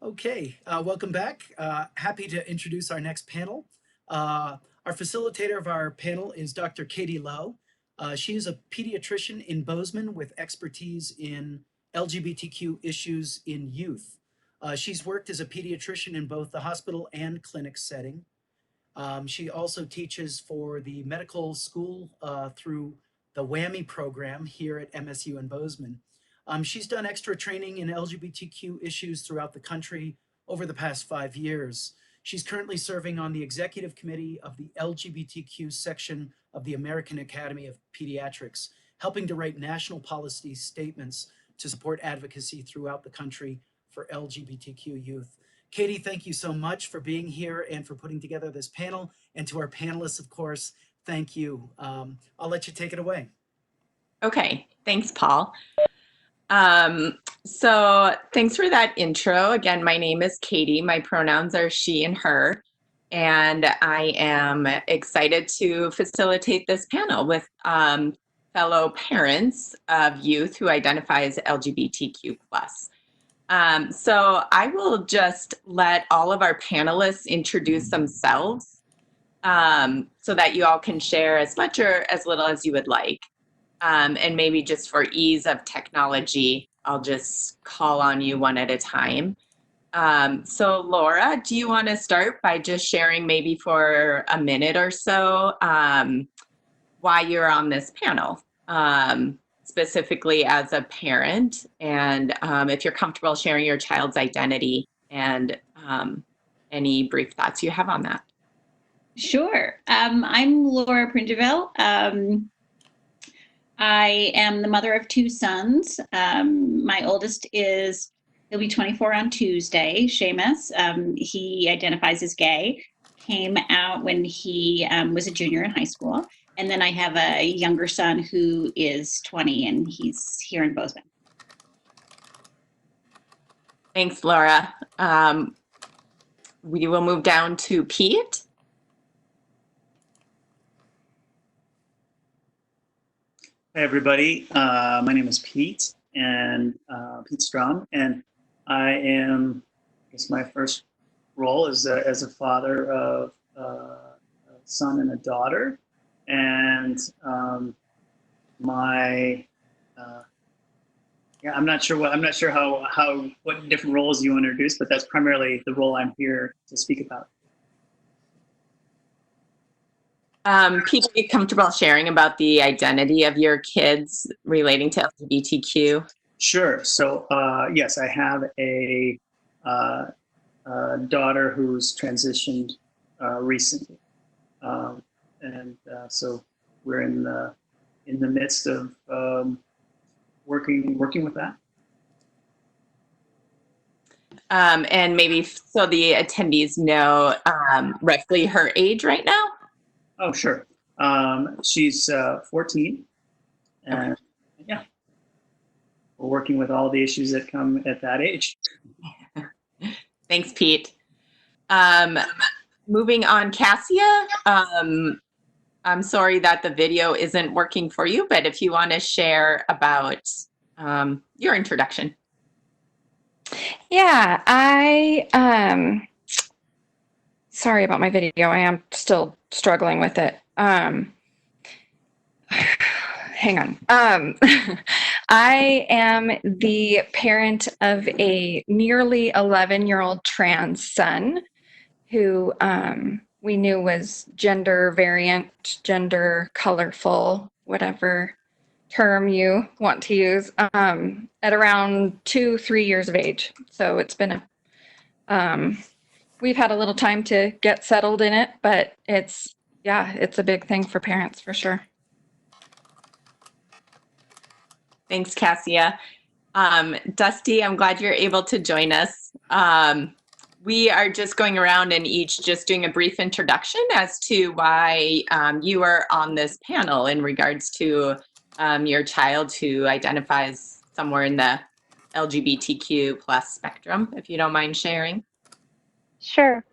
Okay, welcome back. Happy to introduce our next panel. Our facilitator of our panel is Dr. Katie Lowe. She is a pediatrician in Bozeman with expertise in LGBTQ issues in youth. She's worked as a pediatrician in both the hospital and clinic setting. She also teaches for the medical school through the WWAMI program here at MSU in Bozeman. She's done extra training in LGBTQ issues throughout the country over the past 5 years. She's currently serving on the executive committee of the LGBTQ section of the American Academy of Pediatrics, helping to write national policy statements to support advocacy throughout the country for LGBTQ youth. Katie, thank you so much for being here and for putting together this panel. And to our panelists, of course, thank you. I'll let you take it away. Okay, thanks, Paul. So thanks for that intro. Again, my name is Katie. My pronouns are she and her. And I am excited to facilitate this panel with fellow parents of youth who identify as LGBTQ+. So I will just let all of our panelists introduce themselves so that you all can share as much or as little as you would like. And maybe just for ease of technology, I'll just call on you one at a time. So Laura, do you want to start by just sharing maybe for a minute or so why you're on this panel, specifically as a parent, and if you're comfortable sharing your child's identity and any brief thoughts you have on that. Sure. I'm Laura Prinderville. I am the mother of two sons. My oldest he'll be 24 on Tuesday, Seamus. He identifies as gay, came out when he was a junior in high school. And then I have a younger son who is 20 and he's here in Bozeman. Thanks, Laura. We will move down to Pete. Hey everybody, my name is Pete, and Pete Strom, and I guess my first role is as a father of a son and a daughter, and I'm not sure what different roles you introduced, but that's primarily the role I'm here to speak about. Pete, are you comfortable sharing about the identity of your kids relating to LGBTQ? Sure. So yes, I have a daughter who's transitioned recently, and so we're in the midst of working with that. And maybe so the attendees know roughly her age right now. Oh, sure. She's 14, and yeah, we're working with all the issues that come at that age. Thanks, Pete. Moving on, Cassia. I'm sorry that the video isn't working for you, but if you want to share about your introduction. Yeah, sorry about my video. I am still struggling with it. Hang on. I am the parent of a nearly 11-year-old trans son who we knew was gender variant, gender colorful, whatever term you want to use, at around 2-3 years of age. So it's been we've had a little time to get settled in it, but it's a big thing for parents for sure. Thanks, Cassia. Dusty, I'm glad you're able to join us. We are just going around and each just doing a brief introduction as to why you are on this panel in regards to your child who identifies somewhere in the LGBTQ plus spectrum, if you don't mind sharing. Sure.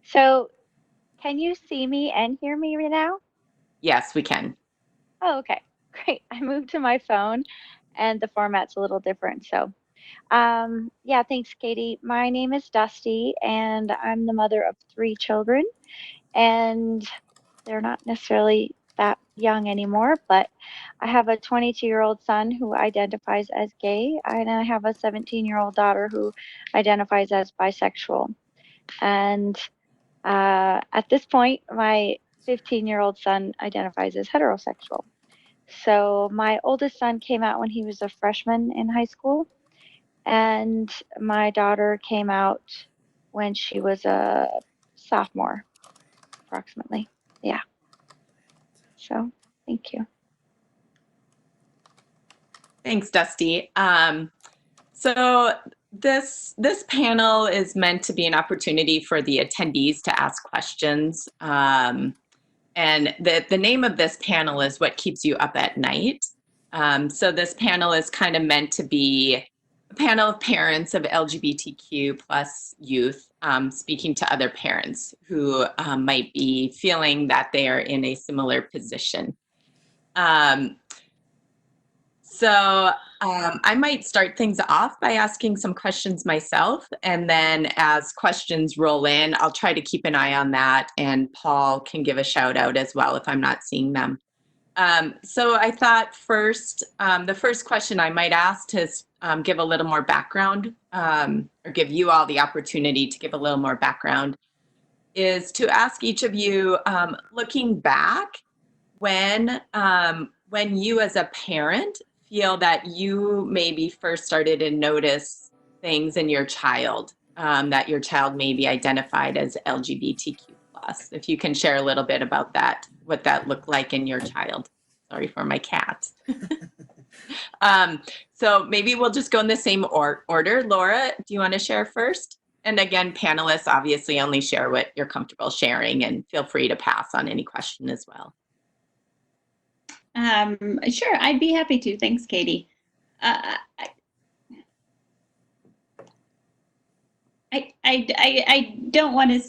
So can you see me and hear me right now? Yes, we can. Oh, okay. Great. I moved to my phone and the format's a little different. So Yeah, thanks, Katie. My name is Dusty, and I'm the mother of three children, and they're not necessarily that young anymore, but I have a 22-year-old son who identifies as gay, and I have a 17-year-old daughter who identifies as bisexual. And at this point, my 15-year-old son identifies as heterosexual. So my oldest son came out when he was a freshman in high school, and my daughter came out when she was a sophomore, approximately. Yeah. So thank you. Thanks, Dusty. So this panel is meant to be an opportunity for the attendees to ask questions. And the name of this panel is What Keeps You Up at Night? So this panel is kind of meant to be a panel of parents of LGBTQ plus youth speaking to other parents who might be feeling that they are in a similar position. I might start things off by asking some questions myself, and then as questions roll in, I'll try to keep an eye on that, and Paul can give a shout out as well if I'm not seeing them. So I thought the first question I might ask to give a little more background, or give you all the opportunity to give a little more background, is to ask each of you, looking back, when you as a parent feel that you maybe first started to notice things in your child, that your child may be identified as LGBTQ plus. If you can share a little bit about that, what that looked like in your child. Sorry for my cat. So maybe we'll just go in the same order. Laura, do you want to share first? And again, panelists obviously only share what you're comfortable sharing, and feel free to pass on any question as well. Sure, I'd be happy to. Thanks, Katie. I don't want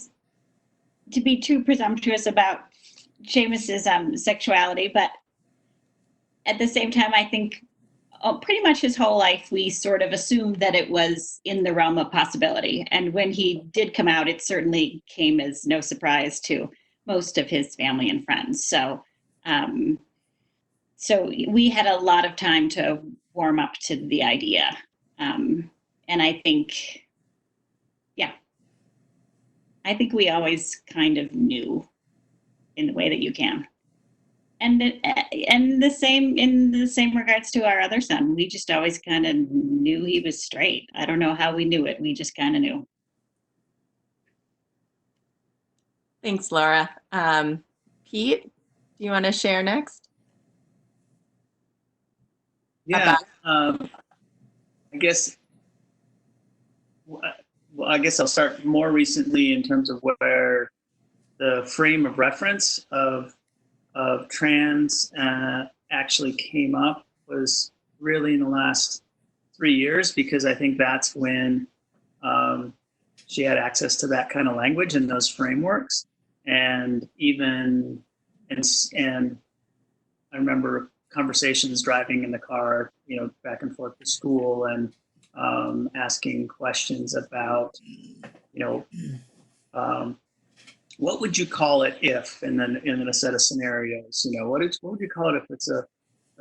to be too presumptuous about Seamus's sexuality, but at the same time, I think pretty much his whole life we sort of assumed that it was in the realm of possibility. And when he did come out, it certainly came as no surprise to most of his family and friends. So we had a lot of time to warm up to the idea. And I think, I think we always kind of knew in the way that you can. And the same in the same regards to our other son. We just always kind of knew he was straight. I don't know how we knew it. We just kind of knew. Thanks, Laura. Pete, do you want to share next? Yeah, I guess. Well, I guess I'll start more recently in terms of where the frame of reference of trans actually came up was really in the last 3 years, because I think that's when she had access to that kind of language and those frameworks. And I remember conversations driving in the car, back and forth to school, and asking questions about, what would you call it if, and then a set of scenarios, what would you call it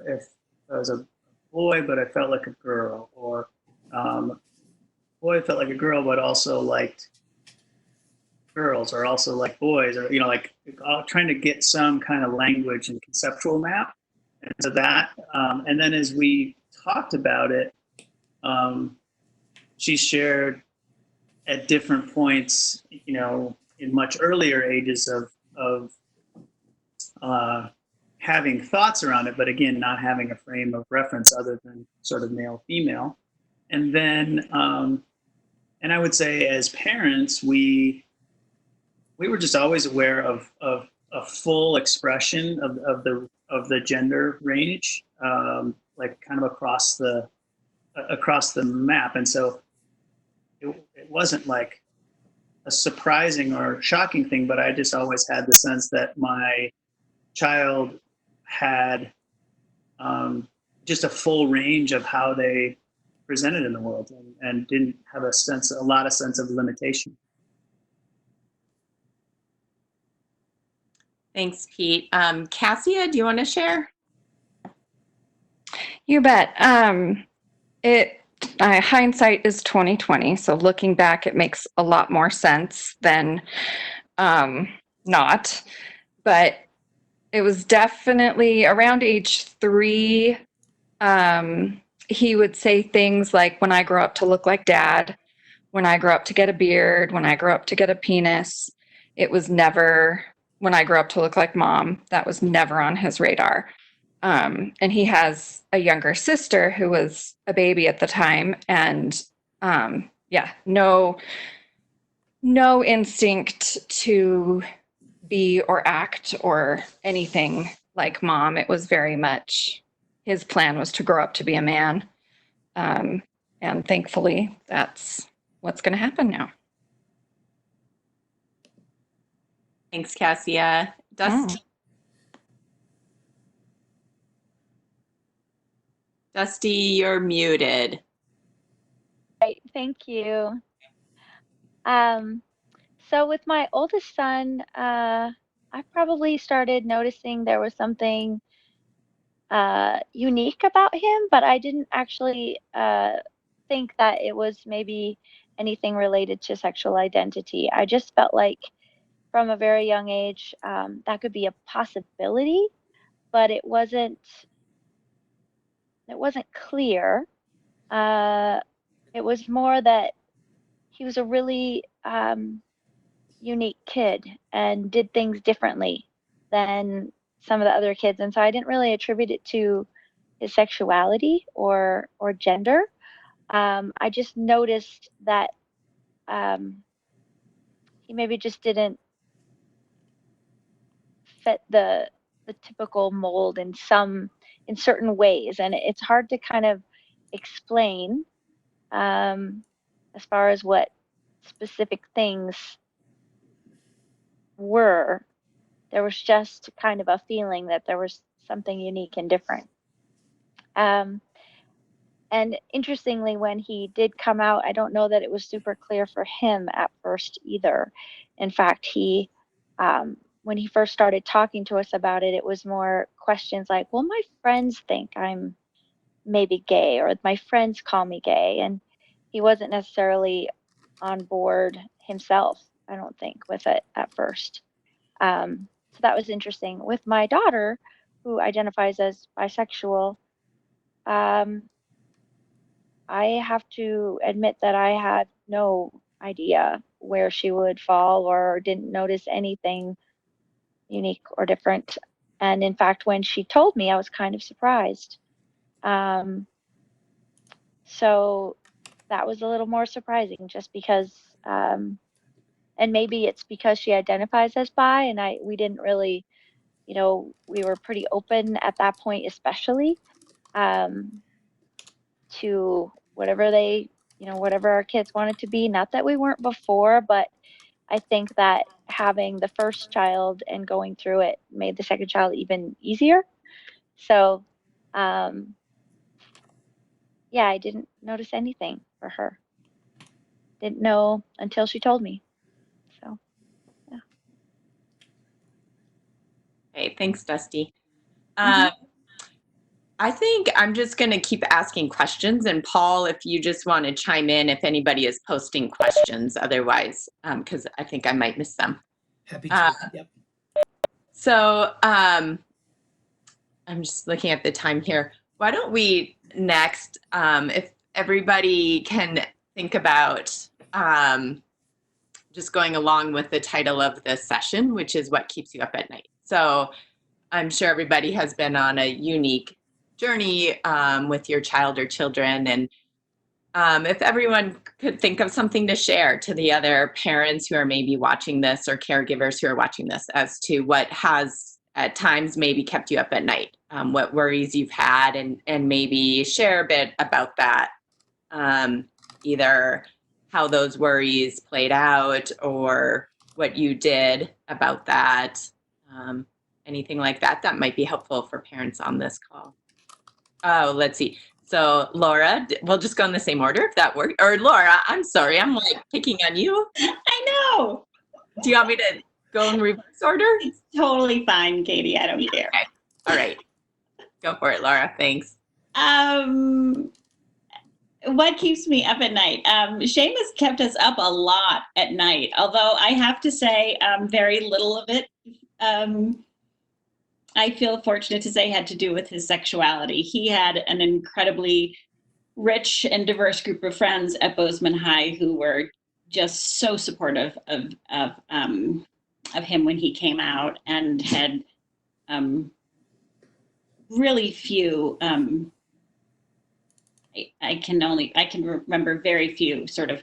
if I was a boy but I felt like a girl, or boy felt like a girl but also liked girls, or also like boys, or trying to get some kind of language and conceptual map. And so that, and then as we talked about it, she shared at different points, in much earlier ages of having thoughts around it, but again, not having a frame of reference other than sort of male female. And then, and I would say as parents, we were just always aware of a full expression of the gender range, like kind of across the map. And so it wasn't like a surprising or shocking thing, but I just always had the sense that my child had just a full range of how they presented in the world, and didn't have a lot of sense of limitation. Thanks, Pete. Cassia, do you want to share? You bet. Hindsight is 2020, so looking back, it makes a lot more sense than not. But it was definitely around age 3. He would say things like, "When I grow up to look like dad, when I grow up to get a beard, when I grow up to get a penis." It was never, "When I grow up to look like mom." That was never on his radar. And he has a younger sister who was a baby at the time, and yeah, no instinct to be or act or anything like mom. It was very much his plan was to grow up to be a man. And thankfully, that's what's going to happen now. Thanks, Cassia. Dusty. Dusty, you're muted. Right, thank you. So with my oldest son, I probably started noticing there was something unique about him, but I didn't actually think that it was maybe anything related to sexual identity. I just felt like from a very young age, that could be a possibility, but it wasn't clear. It was more that he was a really unique kid and did things differently than some of the other kids, and so I didn't really attribute it to his sexuality or gender. I just noticed that he maybe just didn't fit the typical mold in certain ways, and it's hard to kind of explain as far as what specific things were. There was just kind of a feeling that there was something unique and different. Um, and interestingly, when he did come out, I don't know that it was super clear for him at first either. In fact, when he first started talking to us about it, it was more questions like, well, my friends think I'm maybe gay, or my friends call me gay. And he wasn't necessarily on board himself, I don't think, with it at first. So that was interesting. With my daughter, who identifies as bisexual, um, I have to admit that I had no idea where she would fall or didn't notice anything unique or different. And in fact, when she told me, I was kind of surprised. Um, so that was a little more surprising just because, and maybe it's because she identifies as bi and we didn't really, we were pretty open at that point, especially, um, to whatever our kids wanted to be. Not that we weren't before, but I think that having the first child and going through it made the second child even easier. So, um, yeah, I didn't notice anything for her. Didn't know until she told me. So, yeah. Okay, thanks, Dusty. Mhm. I think I'm just going to keep asking questions. And Paul, if you just want to chime in, if anybody is posting questions, otherwise, because I think I might miss them. Happy to. Yep. So I'm just looking at the time here. Why don't we next, if everybody can think about just going along with the title of this session, which is What Keeps You Up at Night. So I'm sure everybody has been on a unique journey with your child or children. And if everyone could think of something to share to the other parents who are maybe watching this or caregivers who are watching this as to what has at times maybe kept you up at night, what worries you've had, and maybe share a bit about that, either how those worries played out or what you did about that. Anything like that might be helpful for parents on this call. Oh, let's see. So Laura, we'll just go in the same order if that works. Or Laura, I'm sorry, I'm like picking on you. I know. Do you want me to go in reverse order? It's totally fine, Katie. I don't care. Okay. All right. Go for it, Laura. Thanks. What keeps me up at night? Seamus kept us up a lot at night, although I have to say very little of it, I feel fortunate to say, had to do with his sexuality. He had an incredibly rich and diverse group of friends at Bozeman High who were just so supportive of him when he came out, and had really few. I can remember very few sort of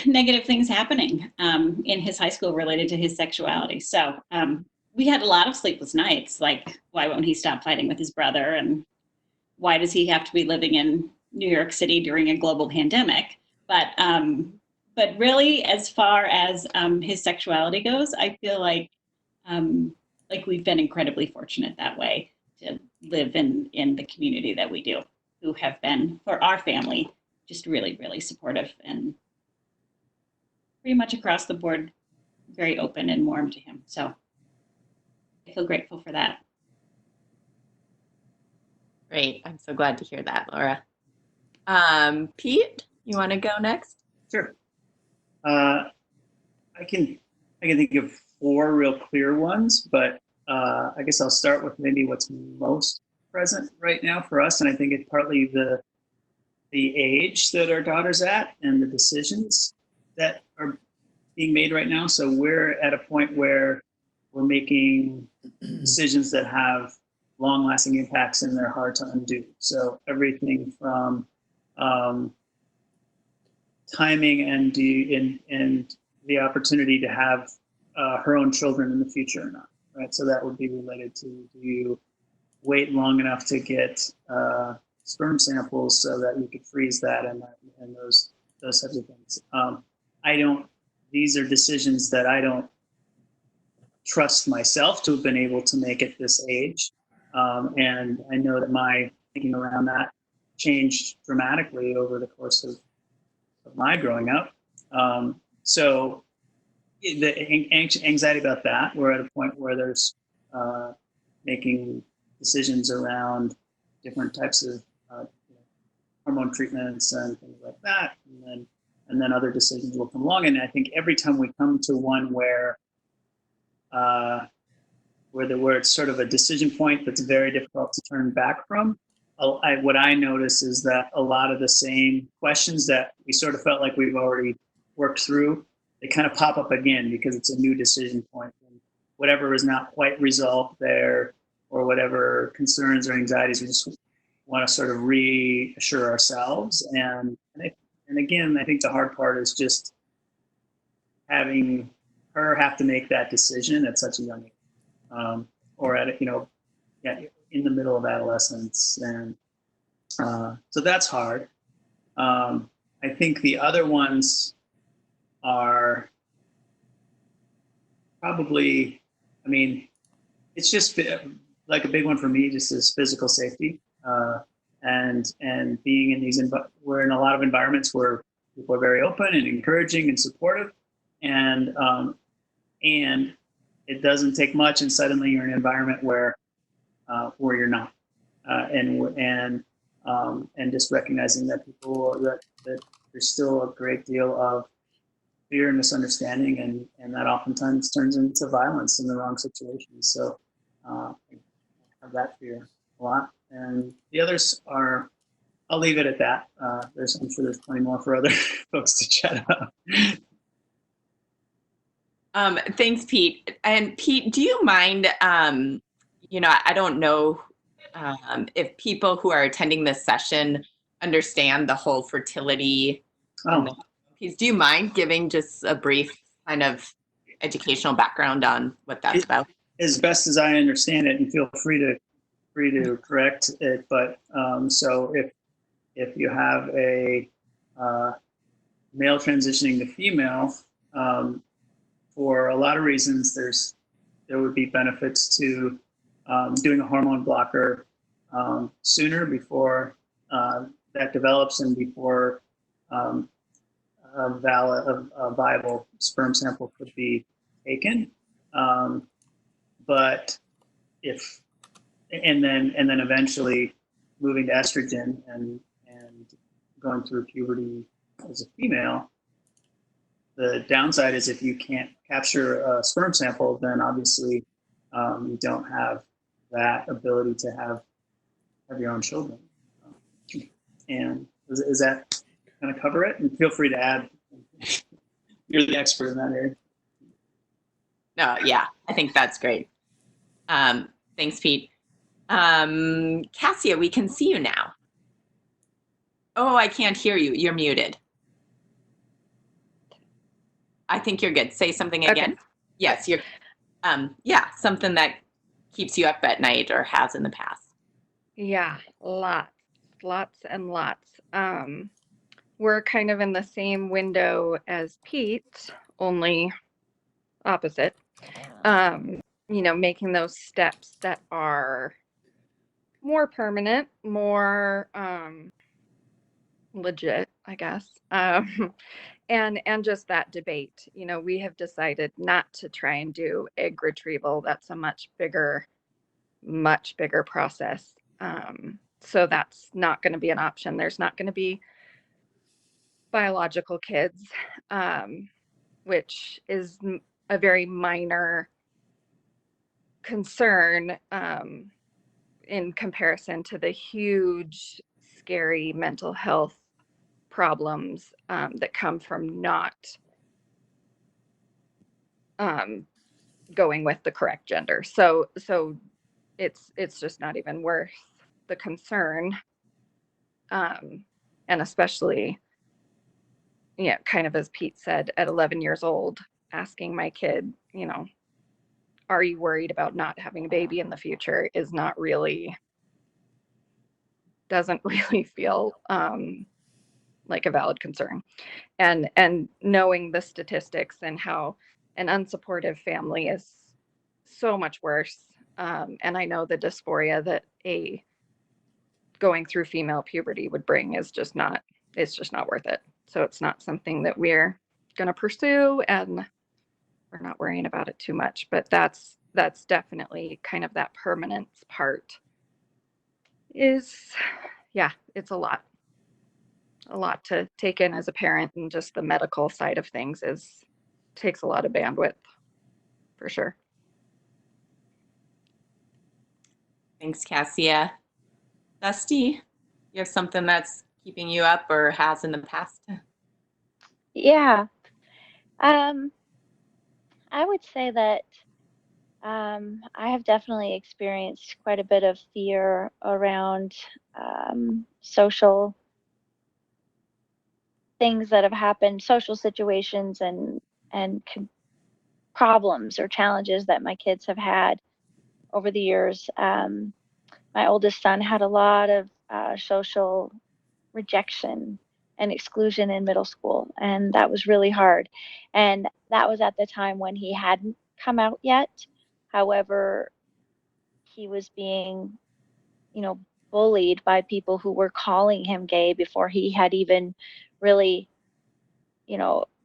negative things happening in his high school related to his sexuality. So we had a lot of sleepless nights, like, why won't he stop fighting with his brother? And why does he have to be living in New York City during a global pandemic? But really, as far as his sexuality goes, I feel like we've been incredibly fortunate that way to live in the community that we do, who have been, for our family, just really, really supportive and pretty much across the board, very open and warm to him. So I feel grateful for that. Great. I'm so glad to hear that, Laura. Pete, you want to go next? Sure. I can think of 4 real clear ones, but I guess I'll start with maybe what's most present right now for us, and I think it's partly the age that our daughter's at and the decisions that are being made right now. So we're at a point where we're making decisions that have long-lasting impacts and they're hard to undo. So everything from timing and the opportunity to have her own children in the future or not, right? So that would be related to, do you wait long enough to get sperm samples so that you could freeze that and those types of things. These are decisions that I don't trust myself to have been able to make at this age. And I know that my thinking around that changed dramatically over the course of my growing up. So the anxiety about that, we're at a point where there's making decisions around different types of hormone treatments and things like that, and then other decisions will come along. And I think every time we come to one where it's sort of a decision point that's very difficult to turn back from, what I notice is that a lot of the same questions that we sort of felt like we've already worked through, they kind of pop up again because it's a new decision point. And whatever is not quite resolved there, or whatever concerns or anxieties, we just want to sort of reassure ourselves. And again, I think the hard part is just having her have to make that decision at such a young age, or at in the middle of adolescence, and so that's hard. I think the other ones are probably, it's just like a big one for me, just is physical safety, and being in we're in a lot of environments where people are very open and encouraging and supportive, and it doesn't take much, and suddenly you're in an environment where you're not, and just recognizing that that there's still a great deal of fear and misunderstanding, and that oftentimes turns into violence in the wrong situations. So I have that fear a lot, and the others are, I'll leave it at that. I'm sure there's plenty more for other folks to chat about. Thanks, Pete. And Pete, do you mind, I don't know if people who are attending this session understand the whole fertility piece. Do you mind giving just a brief kind of educational background on what that's about? As best as I understand it, and feel free to correct it, but so if you have a male transitioning to female, for a lot of reasons, there would be benefits to doing a hormone blocker sooner before that develops and before a viable sperm sample could be taken. But if and then eventually moving to estrogen and going through puberty as a female. The downside is if you can't capture a sperm sample, then obviously you don't have that ability to have your own children. And is that going to cover it? And feel free to add. You're the expert in that area. No, yeah, I think that's great. Thanks, Pete. Cassia, we can see you now. Oh, I can't hear you. You're muted. I think you're good. Say something again. Okay. Yes, you're. Yeah, something that keeps you up at night or has in the past. Yeah, lots and lots. We're kind of in the same window as Pete, only opposite. Making those steps that are more permanent, more legit, I guess. And just that debate. We have decided not to try and do egg retrieval. That's a much bigger process. So that's not going to be an option. There's not going to be biological kids, which is a very minor concern in comparison to the huge, scary mental health problems that come from not going with the correct gender. So it's just not even worth the concern. And especially, kind of as Pete said, at 11 years old, asking my kid, are you worried about not having a baby in the future doesn't really feel like a valid concern. And knowing the statistics and how an unsupportive family is so much worse. And I know the dysphoria that going through female puberty would bring is just not worth it. So it's not something that we're going to pursue, and we're not worrying about it too much. But that's definitely kind of that permanence part is, yeah, it's a lot to take in as a parent, and just the medical side of things takes a lot of bandwidth for sure. Thanks, Cassia. Dusty, you have something that's keeping you up or has in the past? Yeah. I would say that I have definitely experienced quite a bit of fear around social things that have happened, social situations and problems or challenges that my kids have had over the years. My oldest son had a lot of social rejection and exclusion in middle school, and that was really hard. And that was at the time when he hadn't come out yet. However, he was being, you know, bullied by people who were calling him gay before he had even really,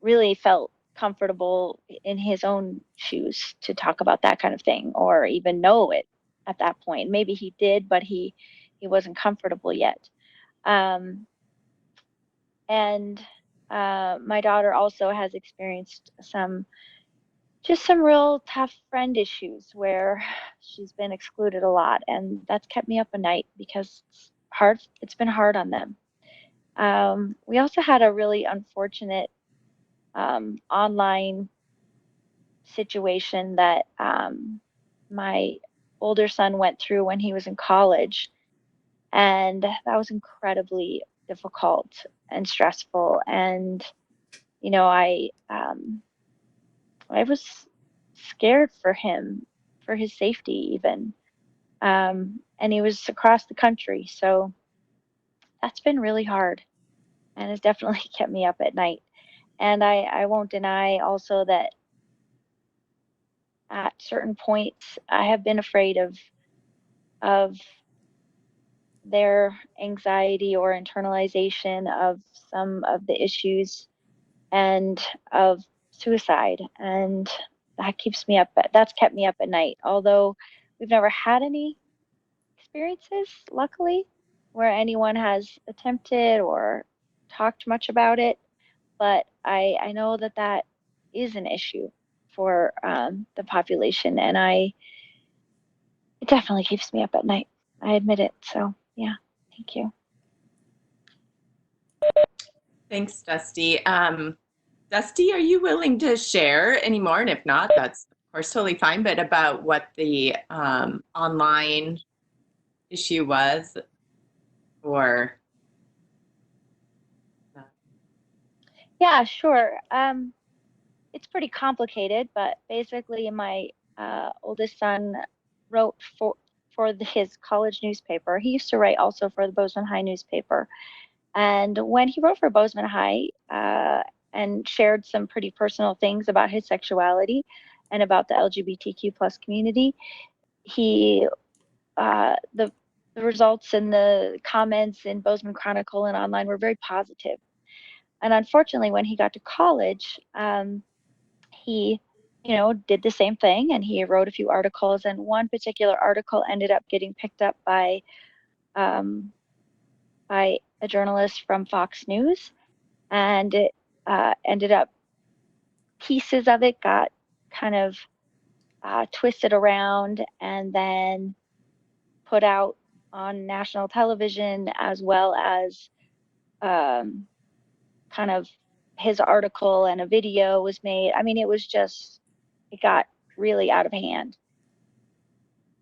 really felt comfortable in his own shoes to talk about that kind of thing or even know it at that point. Maybe he did, but he wasn't comfortable yet. And my daughter also has experienced some real tough friend issues where she's been excluded a lot, and that's kept me up at night because it's been hard on them. We also had a really unfortunate online situation that my older son went through when he was in college, and that was incredibly difficult and stressful. And I was scared for him, for his safety even. And he was across the country, so that's been really hard and has definitely kept me up at night. And I won't deny also that at certain points I have been afraid of their anxiety or internalization of some of the issues and of suicide. And that's kept me up at night. Although we've never had any experiences, luckily, where anyone has attempted or talked much about it. But I know that that is an issue for the population, and it definitely keeps me up at night. I admit it. So yeah, thank you. Thanks, Dusty. Dusty, are you willing to share any more? And if not, that's of course totally fine, but about what the online issue was, or Yeah, sure. It's pretty complicated, but basically, my oldest son wrote his college newspaper. He used to write also for the Bozeman High newspaper. And when he wrote for Bozeman High and shared some pretty personal things about his sexuality and about the LGBTQ plus community, he the results and the comments in Bozeman Chronicle and online were very positive. And unfortunately, when he got to college, he did the same thing, and he wrote a few articles, and one particular article ended up getting picked up um, by a journalist from Fox News, and it ended up pieces of it got kind of twisted around and then put out on national television, as well as um, kind of his article, and a video was made. I mean, it got really out of hand.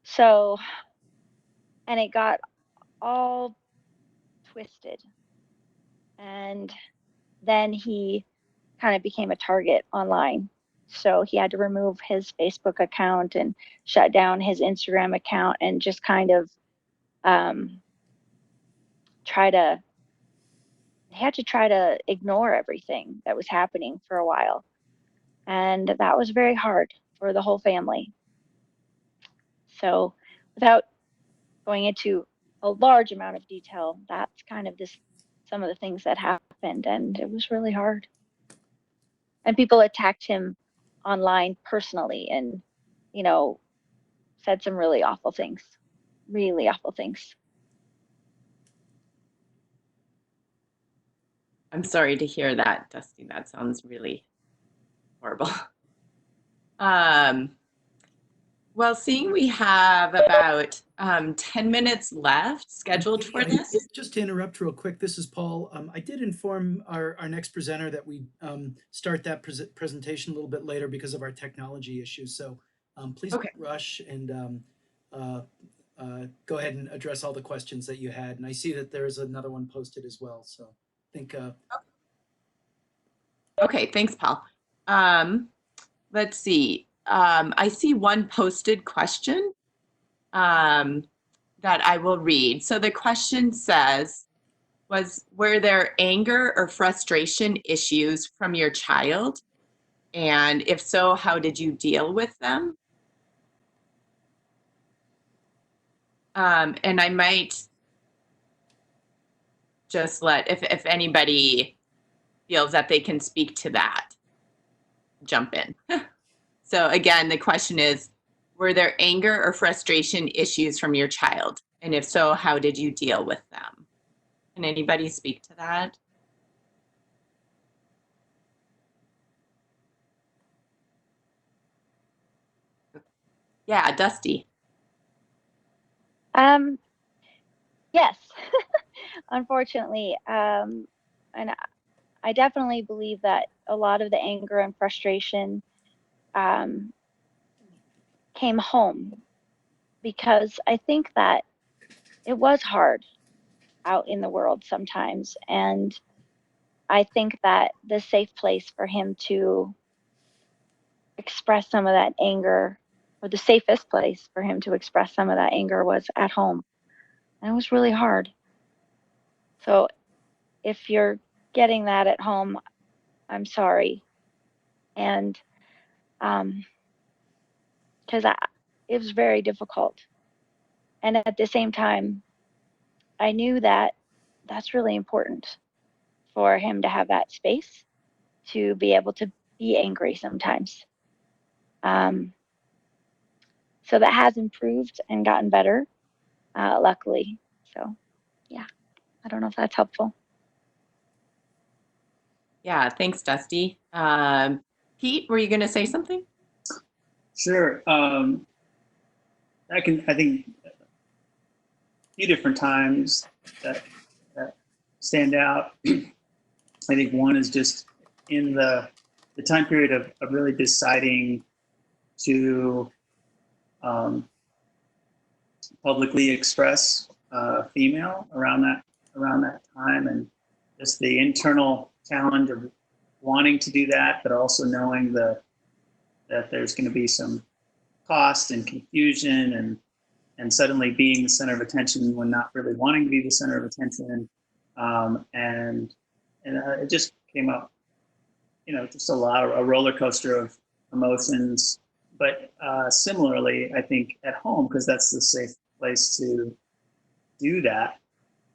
So, and it got all twisted. And then he kind of became a target online. So he had to remove his Facebook account and shut down his Instagram account, and just kind of um, try to, he had to try to ignore everything that was happening for a while. And that was very hard for the whole family. So, without going into a large amount of detail, that's kind of some of the things that happened, and it was really hard. And people attacked him online personally, and you know said some really awful things. I'm sorry to hear that, Dusty. That sounds really horrible. Well, seeing we have about 10 minutes left scheduled for this. Just to interrupt real quick, this is Paul. I did inform our next presenter that we start that presentation a little bit later because of our technology issues. So please Okay. don't rush, and go ahead and address all the questions that you had. And I see that there's another one posted as well. So I think. Okay, thanks, Paul. Let's see. I see one posted question that I will read. So the question says, were there anger or frustration issues from your child? And if so, how did you deal with them? And I might just if anybody feels that they can speak to that, jump in. So again, the question is, were there anger or frustration issues from your child? And if so, how did you deal with them? Can anybody speak to that? Yeah, Dusty. Yes, unfortunately, and I definitely believe that a lot of the anger and frustration um, came home, because I think that it was hard out in the world sometimes, and I think that the safe place for him to express some of that anger, or the safest place for him to express some of that anger, was at home. And it was really hard. So if you're getting that at home, I'm sorry. And because it was very difficult. And at the same time, I knew that that's really important for him to have that space to be able to be angry sometimes. Um, so that has improved and gotten better, luckily. So, yeah, I don't know if that's helpful. Yeah, thanks, Dusty. Pete, were you going to say something? Sure. I think a few different times that stand out. I think one is just in the time period of really deciding to publicly express female around that time, and just the internal challenge of wanting to do that, but also knowing that there's going to be some cost and confusion, and suddenly being the center of attention when not really wanting to be the center of attention, and it just came up, just a roller coaster of emotions. But similarly, I think at home, because that's the safe place to do that.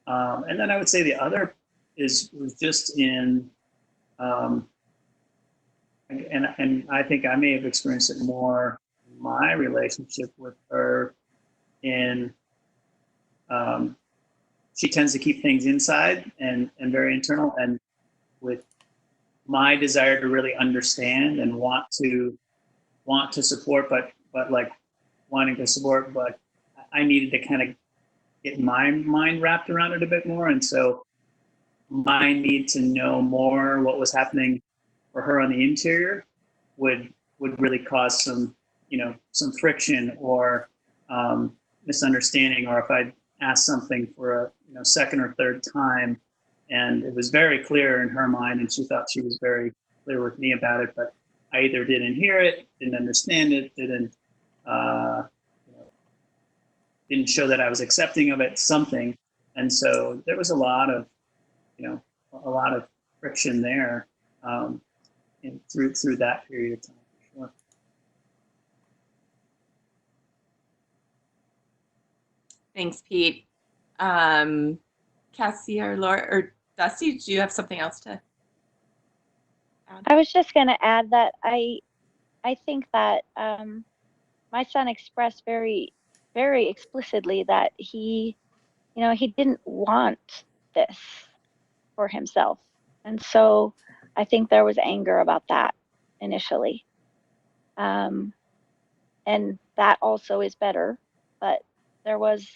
And then I would say the other was just in, and I think I may have experienced it more in my relationship with her. In she tends to keep things inside and very internal, and with my desire to really understand and want to support, but like wanting to support, but I needed to kind of get my mind wrapped around it a bit more, and so my need to know more what was happening for her on the interior would really cause some friction or misunderstanding, or if I asked something for a second or third time, and it was very clear in her mind, and she thought she was very clear with me about it, but I either didn't hear it, didn't understand it, uh, didn't show that I was accepting of it, something, and so there was a lot of friction there, through that period of time, for sure. Thanks, Pete. Cassie or Laura or Dusty, do you have something else to add? I was just going to add that I think that my son expressed very, very explicitly that he didn't want this for himself. And so I think there was anger about that initially. Um, and that also is better, but there was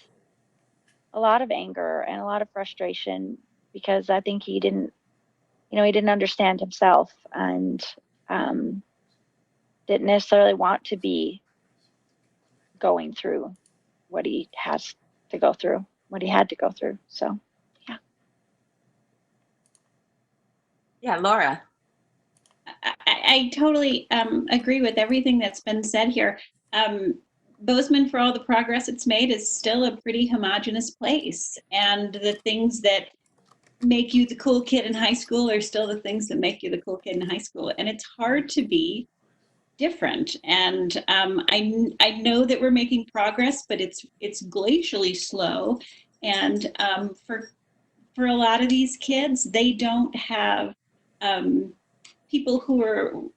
a lot of anger and a lot of frustration because I think he didn't understand himself and um, didn't necessarily want to be going through what he has to go through, what he had to go through. So, yeah. Yeah, Laura. I totally agree with everything that's been said here. Bozeman, for all the progress it's made, is still a pretty homogenous place. And the things that make you the cool kid in high school are still the things that make you the cool kid in high school. And it's hard to be different. And I know that we're making progress, but it's glacially slow. And for a lot of these kids, they don't have people who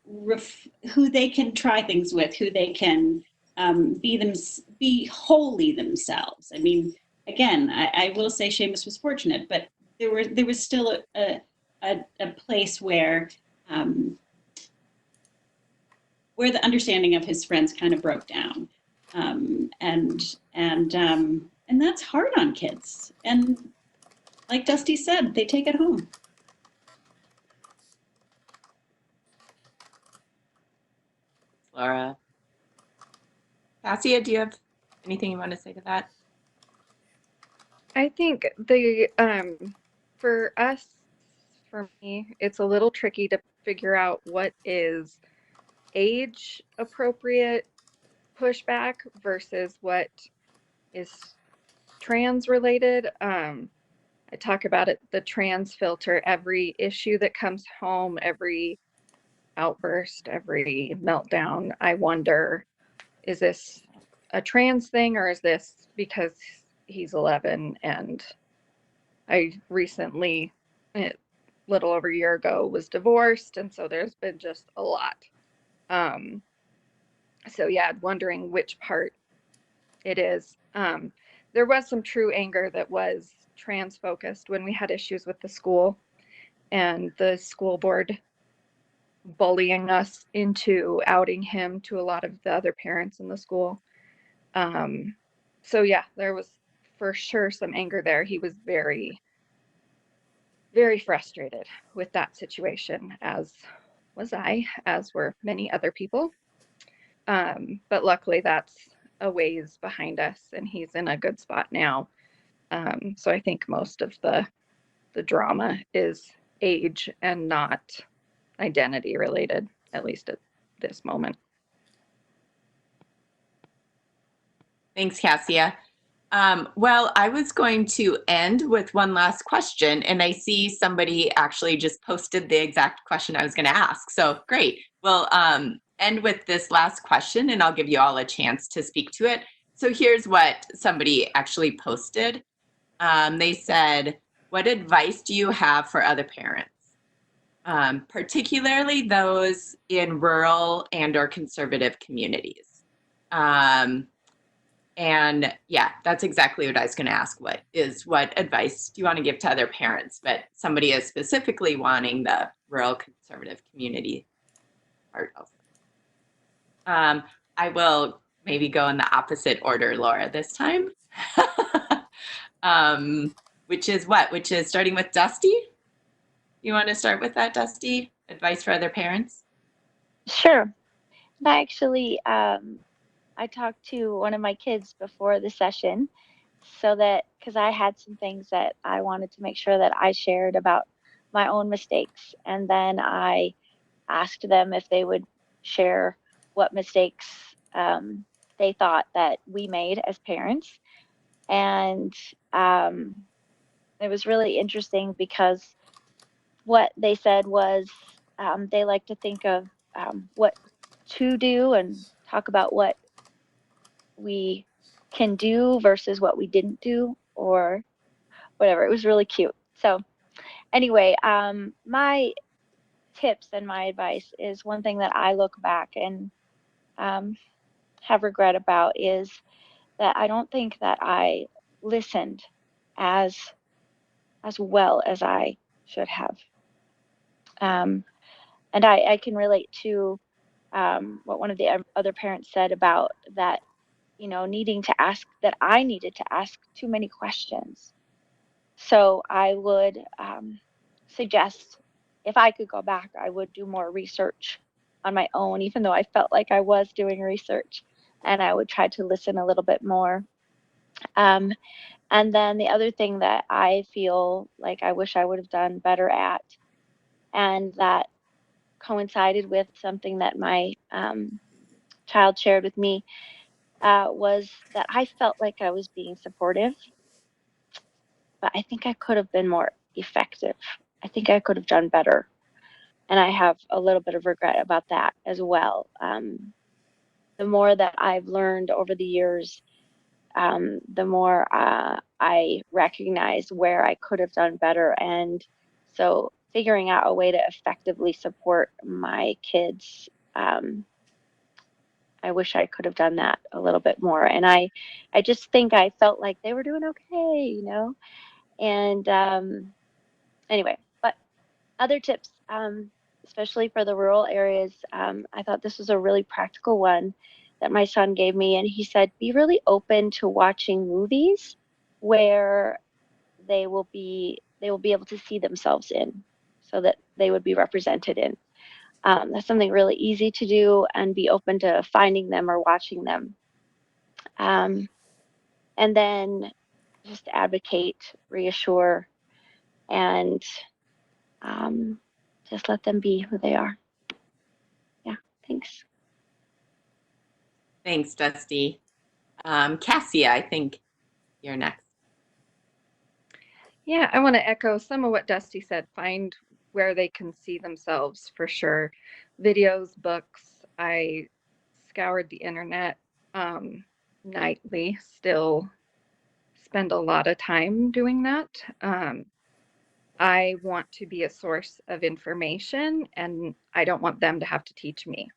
they can try things with, who they can be wholly themselves. I mean, again, I will say Seamus was fortunate, but there was still a place where the understanding of his friends kind of broke down, and that's hard on kids. And like Dusty said, they take it home. Laura. Cassia, do you have anything you want to say to that? I think for us, for me, it's a little tricky to figure out what is age appropriate pushback versus what is trans related. I talk about it, the trans filter, every issue that comes home, every outburst, every meltdown. I wonder, is this a trans thing or is this because he's 11 and I recently, a little over a year ago, was divorced, and so there's been just a lot. So yeah, wondering which part it is. There was some true anger that was trans focused when we had issues with the school and the school board bullying us into outing him to a lot of the other parents in the school. So yeah, there was for sure some anger there. He was very, very frustrated with that situation, as was I, as were many other people. But luckily that's a ways behind us and he's in a good spot now. So I think most of the drama is age and not identity related, at least at this moment. Thanks, Cassia. Well, I was going to end with one last question, and I see somebody actually just posted the exact question I was going to ask. So great. We'll end with this last question, and I'll give you all a chance to speak to it. So here's what somebody actually posted. They said, "What advice do you have for other parents, particularly those in rural and/or conservative communities?" And yeah, that's exactly what I was going to ask. What advice do you want to give to other parents? But somebody is specifically wanting the rural conservative community part of. I will maybe go in the opposite order, Laura, this time. Which is what? Which is starting with Dusty? You want to start with that, Dusty? Advice for other parents? Sure. Actually, I talked to one of my kids before the session so that because I had some things that I wanted to make sure that I shared about my own mistakes. And then I asked them if they would share what mistakes they thought that we made as parents. And it was really interesting because what they said was they like to think of what to do and talk about what we can do versus what we didn't do or whatever. It was really cute. So anyway, my tips and my advice is one thing that I look back and um, have regret about is that I don't think that I listened as well as I should have. Um, and I can relate to what one of the other parents said about that, needing to ask that I needed to ask too many questions. So I would suggest if I could go back, I would do more research on my own, even though I felt like I was doing research, and I would try to listen a little bit more. Um, and then the other thing that I feel like I wish I would have done better at, and that coincided with something that my child shared with me, was that I felt like I was being supportive, but I think I could have been more effective. I think I could have done better. And I have a little bit of regret about that as well. The more that I've learned over the years, the more I recognize where I could have done better. And so figuring out a way to effectively support my kids, I wish I could have done that a little bit more. And I just think I felt like they were doing okay. And anyway, but other tips, especially for the rural areas, I thought this was a really practical one that my son gave me. And he said, be really open to watching movies where they will be able to see themselves in, so that they would be represented in. That's something really easy to do, and be open to finding them or watching them. Um, and then just advocate, reassure, and um, just let them be who they are. Yeah, thanks. Thanks, Dusty. Cassia, I think you're next. Yeah, I want to echo some of what Dusty said. Find where they can see themselves for sure. Videos, books. I scoured the internet nightly, still spend a lot of time doing that. I want to be a source of information, and I don't want them to have to teach me.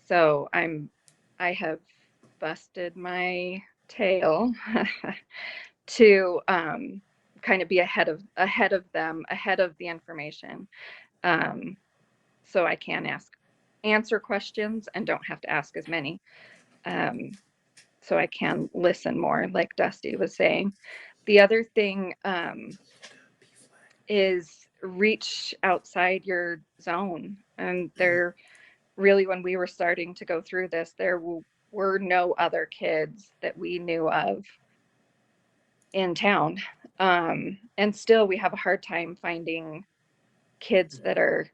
So I have busted my tail to kind of be ahead of them, ahead of the information, um, so I can answer questions and don't have to ask as many. Um, so I can listen more, like Dusty was saying. The other thing is reach outside your zone. And there really, when we were starting to go through this, there were no other kids that we knew of in town. And still, we have a hard time finding kids that are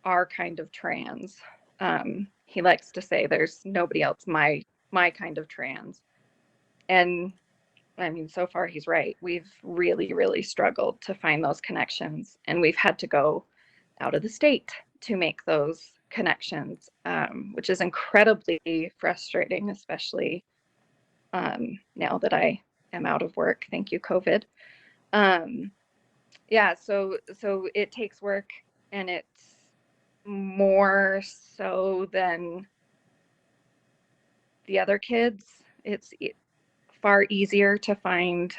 our kind of trans. He likes to say there's nobody else my kind of trans. And I mean, so far he's right. We've really, really struggled to find those connections, and we've had to go out of the state to make those connections, which is incredibly frustrating, especially now that I am out of work. Thank you, COVID. Yeah, so it takes work, and it's more so than the other kids. It's far easier to find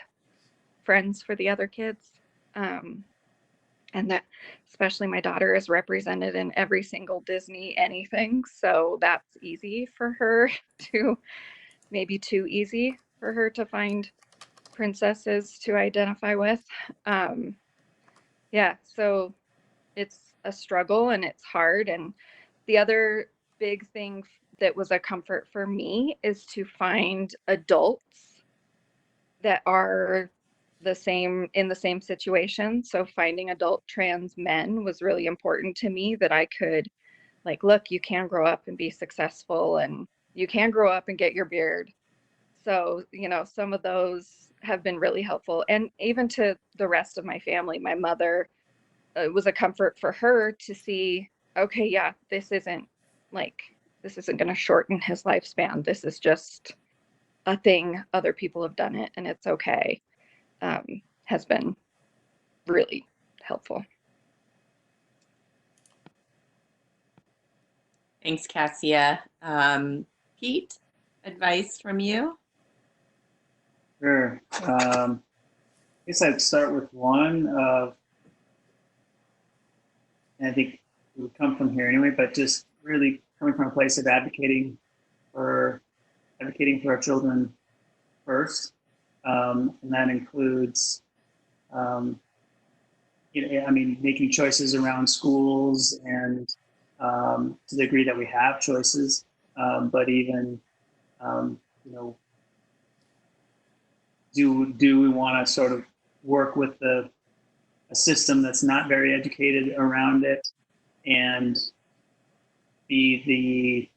friends for the other kids. Um, and that, especially my daughter is represented in every single Disney anything. So that's easy for her to, maybe too easy for her to find princesses to identify with. Yeah, so it's a struggle and it's hard. And the other big thing that was a comfort for me is to find adults that are in the same situation. So finding adult trans men was really important to me, that I could, like, look, you can grow up and be successful, and you can grow up and get your beard. So, some of those have been really helpful. And even to the rest of my family, my mother, it was a comfort for her to see, okay, yeah, this isn't going to shorten his lifespan. This is just a thing. Other people have done it and it's okay. Has been really helpful. Thanks, Cassia. Pete, advice from you? Sure. I guess I'd start with one of, and I think it would come from here anyway, but just really coming from a place of advocating for our children first, and that includes, making choices around schools, and to the degree that we have choices, but even, do we want to sort of work with a system that's not very educated around it, and we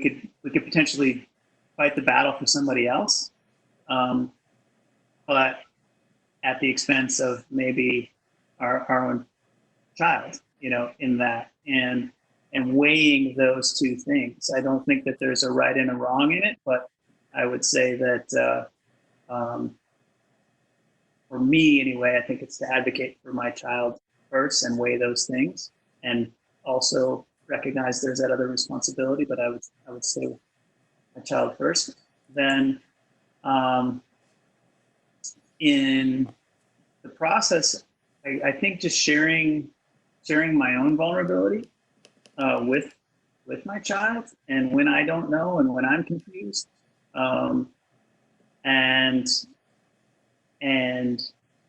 could potentially fight the battle for somebody else, but at the expense of maybe our own child, in that, and weighing those two things. I don't think that there's a right and a wrong in it, but I would say that for me anyway, I think it's to advocate for my child first and weigh those things, and also recognize there's that other responsibility, but I would say my child first. Then in the process, I think just sharing my own vulnerability with my child, and when I don't know and when I'm confused, and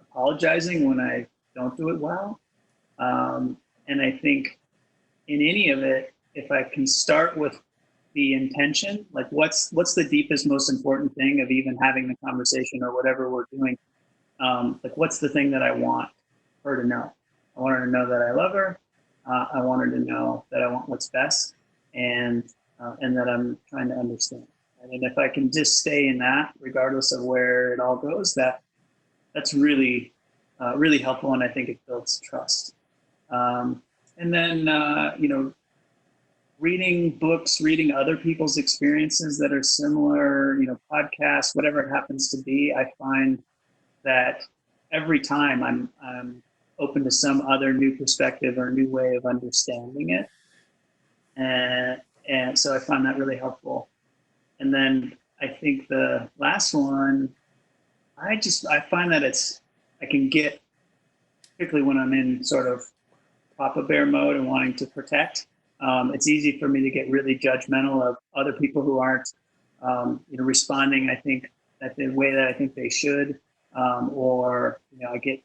apologizing when I don't do it well. And I think in any of it, if I can start with the intention, like what's the deepest, most important thing of even having the conversation or whatever we're doing, like what's the thing that I want her to know? I want her to know that I love her. I want her to know that I want what's best, and that I'm trying to understand. And if I can just stay in that, regardless of where it all goes, that's really really helpful, and I think it builds trust. And then reading books, reading other people's experiences that are similar, podcasts, whatever it happens to be, I find that every time I'm open to some other new perspective or new way of understanding it. And so I find that really helpful. And then I think the last one, I find that I can get, particularly when I'm in sort of Papa Bear mode and wanting to protect, it's easy for me to get really judgmental of other people who aren't, responding, I think, at the way that I think they should, or, I get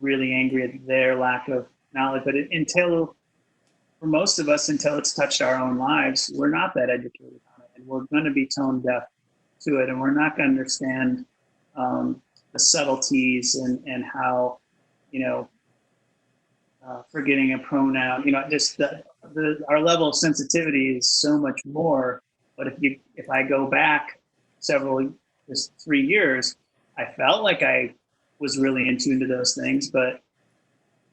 really angry at their lack of knowledge. But for most of us, until it's touched our own lives, we're not that educated on it, and we're going to be tone deaf to it, and we're not going to understand the subtleties and how, forgetting a pronoun, just our level of sensitivity is so much more. But if I go back just 3 years, I felt like I was really in tune to those things, but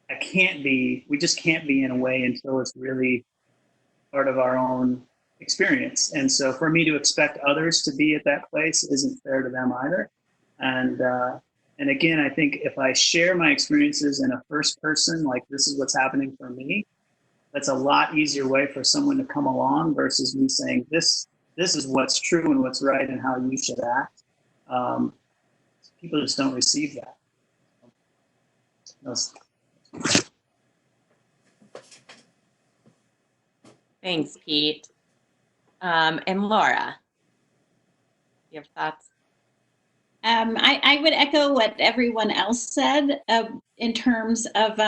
we just can't be in a way until it's really part of our own experience. And so for me to expect others to be at that place isn't fair to them either. And again, I think if I share my experiences in a first person, like this is what's happening for me, that's a lot easier way for someone to come along versus me saying this is what's true and what's right and how you should act. People just don't receive that. Thanks, Pete. And Laura, you have thoughts? I would echo what everyone else said in terms of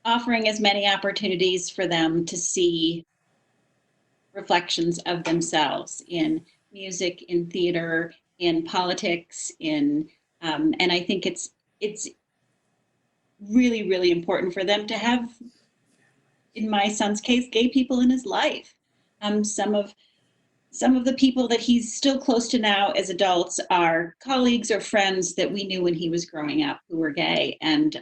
offering as many opportunities for them to see reflections of themselves in music, in theater, in politics, and I think it's really, really important for them to have, in my son's case, gay people in his life. Some of the people that he's still close to now as adults are colleagues or friends that we knew when he was growing up who were gay. And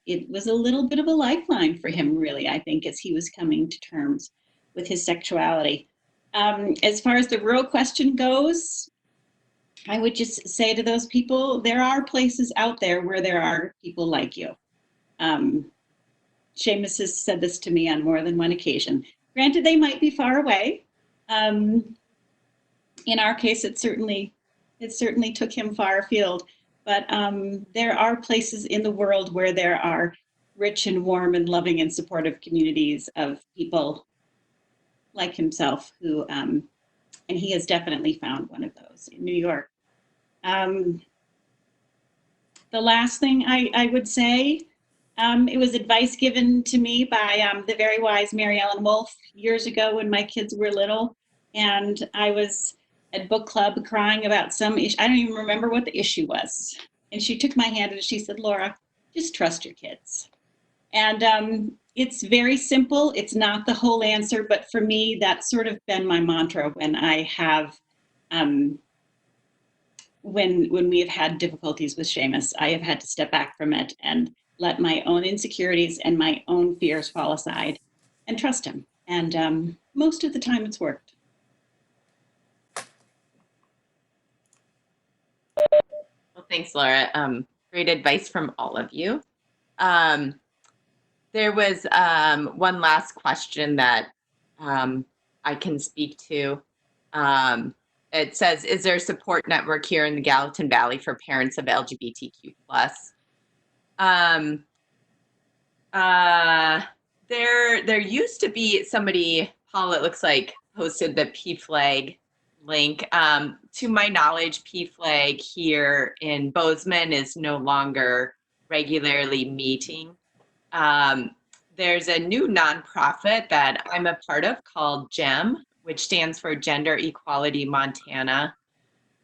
it was a little bit of a lifeline for him, really, I think, as he was coming to terms with his sexuality. As far as the real question goes, I would just say to those people, there are places out there where there are people like you. Seamus has said this to me on more than one occasion. Granted, they might be far away. In our case, it certainly took him far afield, but there are places in the world where there are rich and warm and loving and supportive communities of people like himself who, and he has definitely found one of those in New York. The last thing I would say, it was advice given to me by the very wise Mary Ellen Wolfe years ago when my kids were little, and I was at book club crying about some issue. I don't even remember what the issue was. And she took my hand and she said, Laura, just trust your kids. And it's very simple. It's not the whole answer, but for me, that's sort of been my mantra when I have, when we have had difficulties with Seamus, I have had to step back from it and let my own insecurities and my own fears fall aside and trust him. And most of the time it's worked. Well, thanks, Laura. Great advice from all of you. There was one last question that I can speak to. It says, is there a support network here in the Gallatin Valley for parents of LGBTQ+? There used to be somebody, Paul, it looks like, posted the PFLAG link. To my knowledge, PFLAG here in Bozeman is no longer regularly meeting. There's a new nonprofit that I'm a part of called GEM, which stands for Gender Equality Montana.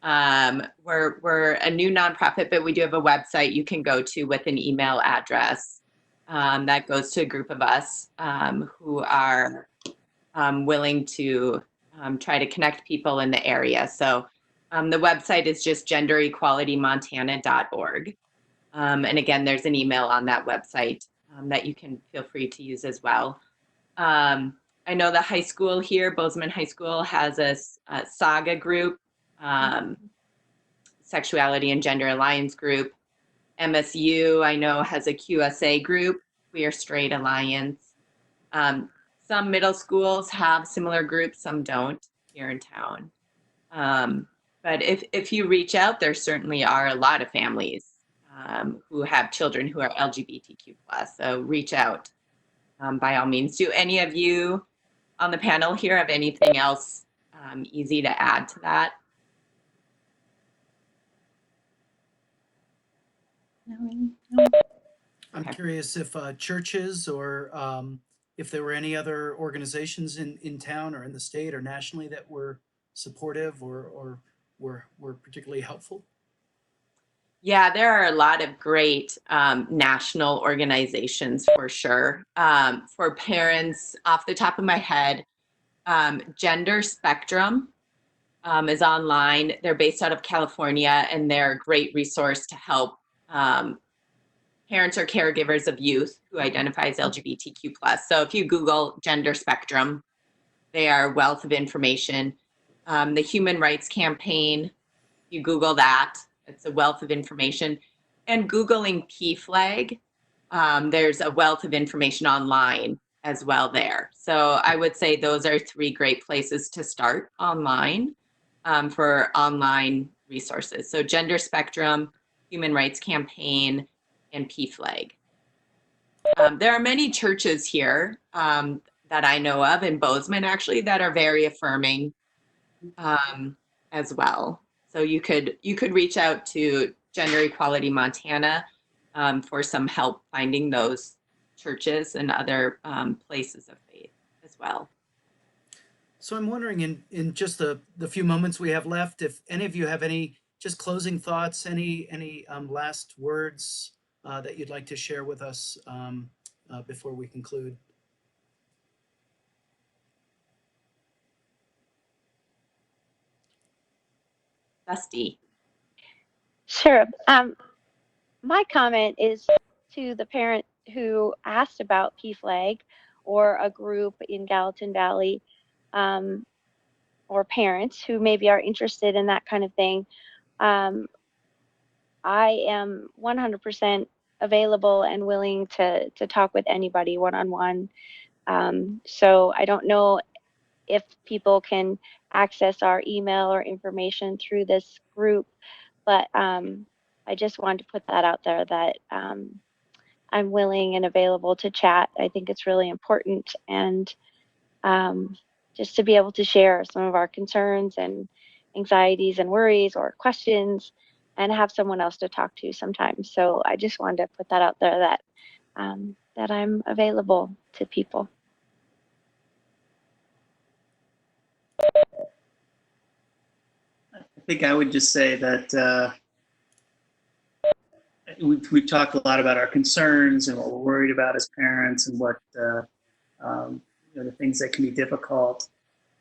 We're a new nonprofit, but we do have a website you can go to with an email address that goes to a group of us who are willing to try to connect people in the area. So the website is just genderequalitymontana.org. And again, there's an email on that website that you can feel free to use as well. I know the high school here, Bozeman High School, has a saga group, sexuality and gender alliance group. MSU, I know, has a QSA group, Queer Straight Alliance. Some middle schools have similar groups, some don't here in town. But if you reach out, there certainly are a lot of families who have children who are LGBTQ+. So reach out by all means. Do any of you on the panel here have anything else easy to add to that? I'm Okay. curious if churches or if there were any other organizations in town or in the state or nationally that were supportive or were particularly helpful. Yeah, there are a lot of great national organizations for sure. For parents, off the top of my head, Gender Spectrum is online. They're based out of California, and they're a great resource to help parents or caregivers of youth who identify as LGBTQ+. So if you Google Gender Spectrum, they are a wealth of information. The Human Rights Campaign, you Google that, it's a wealth of information. And Googling PFLAG, there's a wealth of information online as well there. So I would say those are three great places to start online for online resources. So Gender Spectrum, Human Rights Campaign, and PFLAG. There are many churches here that I know of in Bozeman actually that are very affirming as well. So you could reach out to Gender Equality Montana for some help finding those churches and other places of faith as well. So I'm wondering in just the few moments we have left, if any of you have any just closing thoughts, any last words that you'd like to share with us before we conclude. Dusty. Sure. My comment is to the parent who asked about PFLAG or a group in Gallatin Valley, um, or parents who maybe are interested in that kind of thing. Um, I am 100% available and willing to talk with anybody one on one. So I don't know if people can access our email or information through this group, but I just wanted to put that out there that I'm willing and available to chat. I think it's really important, and just to be able to share some of our concerns and anxieties and worries or questions and have someone else to talk to sometimes. So I just wanted to put that out there that that I'm available to people. I think I would just say that we've talked a lot about our concerns and what we're worried about as parents and what the things that can be difficult,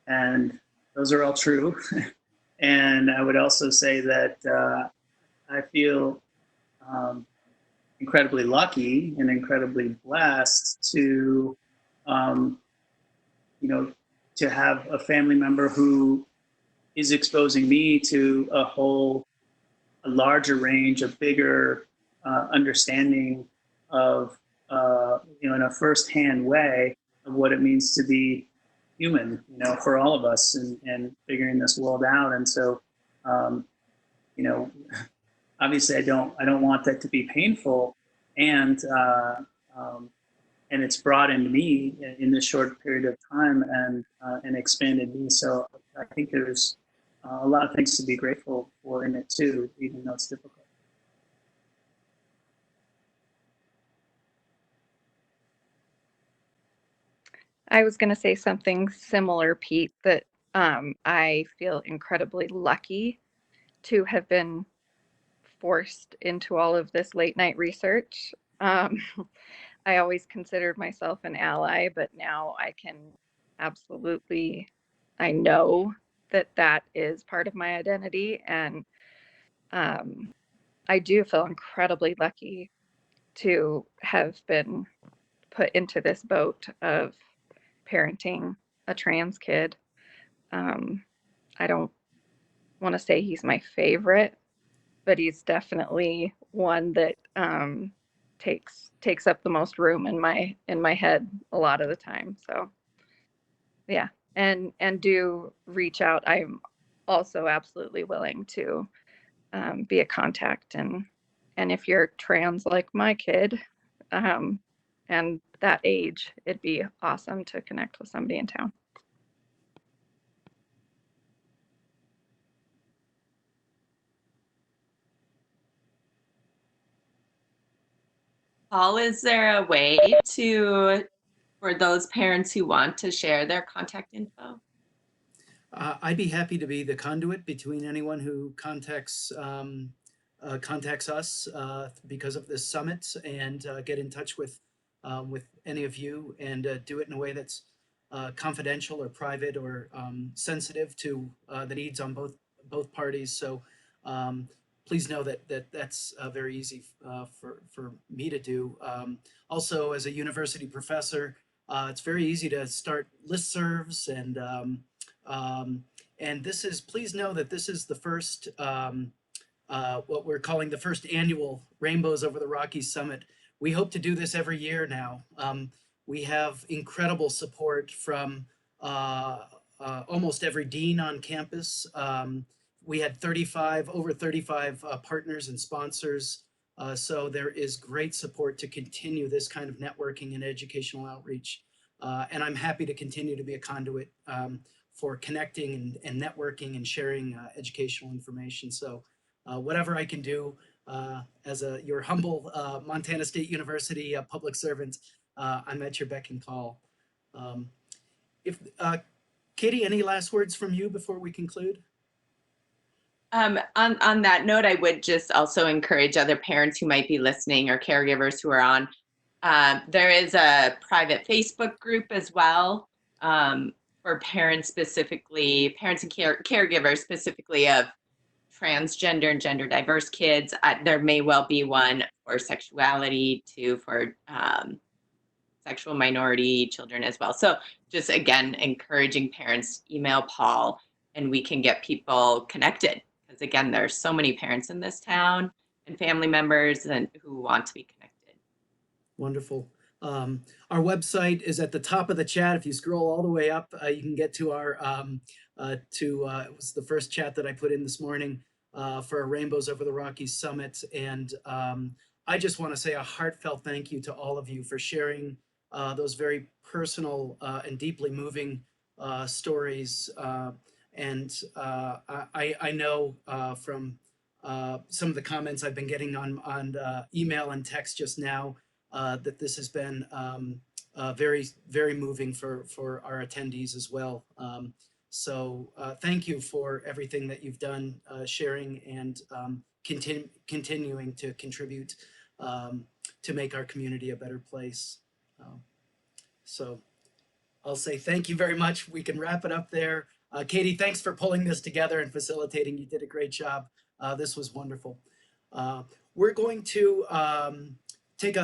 and those are all true. And I would also say that I feel incredibly lucky and incredibly blessed to, um, to have a family member who is exposing me to a larger range, a bigger understanding of, in a firsthand way of what it means to be human, for all of us, and figuring this world out. And so, um, you know, obviously, I don't want that to be painful, and and it's broadened me in this short period of time, and expanded me. So I think there's a lot of things to be grateful for in it too, even though it's difficult. I was going to say something similar, Pete, that I feel incredibly lucky to have been forced into all of this late night research. I always considered myself an ally, but now I can absolutely, I know that that is part of my identity. And I do feel incredibly lucky to have been put into this boat of parenting a trans kid. I don't want to say he's my favorite, but he's definitely one that takes up the most room in my head a lot of the time. So yeah, and do reach out. I'm also absolutely willing to be a contact, and if you're trans like my kid, um, and that age, it'd be awesome to connect with somebody in town. Paul, is there a way for those parents who want to share their contact info? I'd be happy to be the conduit between anyone who contacts us because of this summit, and get in touch with any of you, and do it in a way that's confidential or private or sensitive to the needs on both parties. So please know that's very easy for me to do. Also, as a university professor, it's very easy to start listservs, and this is, please know that this is the first, what we're calling the first annual Rainbows Over the Rockies Summit. We hope to do this every year now. We have incredible support from almost every dean on campus. We had over 35 partners and sponsors. So there is great support to continue this kind of networking and educational outreach. And I'm happy to continue to be a conduit for connecting and networking and sharing educational information. So whatever I can do as your humble Montana State University public servant, I'm at your beck and call. If Katie, any last words from you before we conclude? On that note, I would just also encourage other parents who might be listening or caregivers who are on. There is a private Facebook group as well for parents specifically, parents and caregivers specifically of transgender and gender diverse kids. There may well be one for sexuality too, for sexual minority children as well. So just again, encouraging parents, email Paul and we can get people connected. Because again, there's so many parents in this town and family members and who want to be connected. Wonderful. Our website is at the top of the chat. If you scroll all the way up, you can get to our it was the first chat that I put in this morning for our Rainbows Over the Rockies Summit. And I just want to say a heartfelt thank you to all of you for sharing those very personal and deeply moving stories. And I know from some of the comments I've been getting on email and text just now, that this has been very, very moving for our attendees as well. So thank you for everything that you've done, sharing and continuing to contribute to make our community a better place. So I'll say thank you very much. We can wrap it up there. Katie, thanks for pulling this together and facilitating. You did a great job. This was wonderful. We're going to take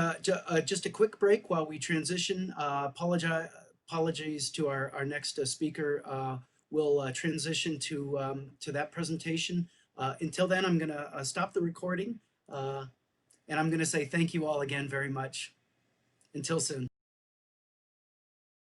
just a quick break while we transition. Apologies to our next speaker. We'll transition to that presentation. Until then, I'm going to stop the recording, and I'm going to say thank you all again very much. Until soon.